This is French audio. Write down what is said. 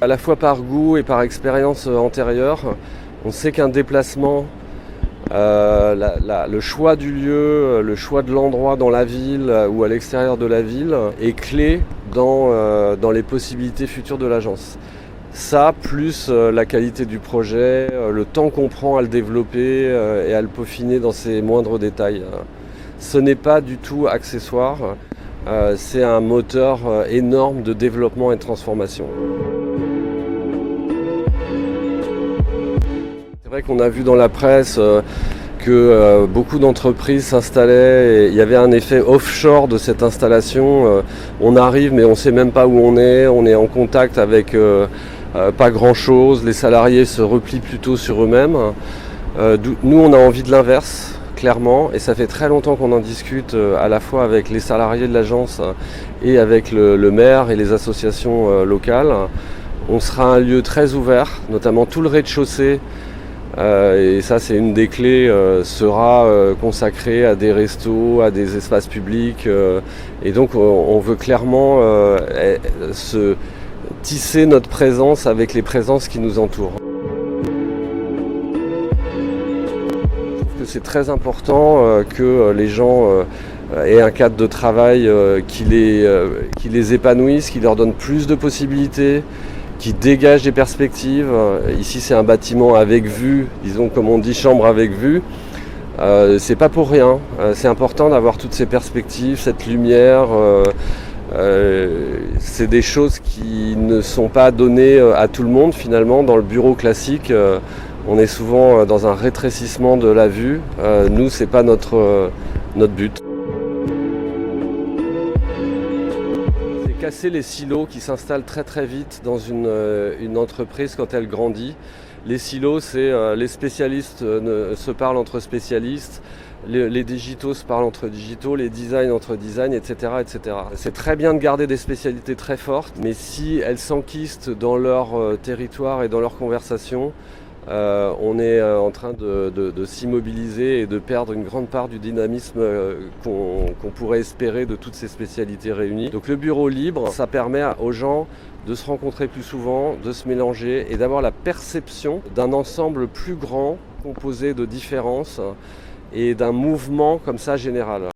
À la fois par goût et par expérience antérieure, on sait qu'un déplacement, le choix du lieu, le choix de l'endroit dans la ville ou à l'extérieur de la ville est clé dans les possibilités futures de l'agence. Ça, plus la qualité du projet, le temps qu'on prend à le développer et à le peaufiner dans ses moindres détails. Ce n'est pas du tout accessoire, c'est un moteur énorme de développement et de transformation. C'est vrai qu'on a vu dans la presse que beaucoup d'entreprises s'installaient et il y avait un effet offshore de cette installation. On arrive mais on ne sait même pas où on est en contact avec pas grand chose, les salariés se replient plutôt sur eux-mêmes. Nous on a envie de l'inverse, clairement, et ça fait très longtemps qu'on en discute à la fois avec les salariés de l'agence et avec le maire et les associations locales. On sera un lieu très ouvert, notamment tout le rez-de-chaussée. Et ça c'est une des clés, sera consacré à des restos, à des espaces publics et donc on veut clairement tisser notre présence avec les présences qui nous entourent. Je trouve que c'est très important que les gens aient un cadre de travail qui les épanouisse, qui leur donne plus de possibilités, qui dégage des perspectives. Ici c'est un bâtiment avec vue, disons comme on dit chambre avec vue. C'est pas pour rien, c'est important d'avoir toutes ces perspectives, cette lumière. C'est des choses qui ne sont pas données à tout le monde finalement. Dans le bureau classique, on est souvent dans un rétrécissement de la vue. Nous c'est pas notre but. Casser les silos qui s'installent très très vite dans une entreprise quand elle grandit. Les silos, c'est les spécialistes se parlent entre spécialistes, les digitaux se parlent entre digitaux, les designs entre designs, etc., etc. C'est très bien de garder des spécialités très fortes, mais si elles s'enquistent dans leur territoire et dans leur conversation, on est en train de s'immobiliser et de perdre une grande part du dynamisme qu'on pourrait espérer de toutes ces spécialités réunies. Donc le bureau libre, ça permet aux gens de se rencontrer plus souvent, de se mélanger et d'avoir la perception d'un ensemble plus grand composé de différences et d'un mouvement comme ça général.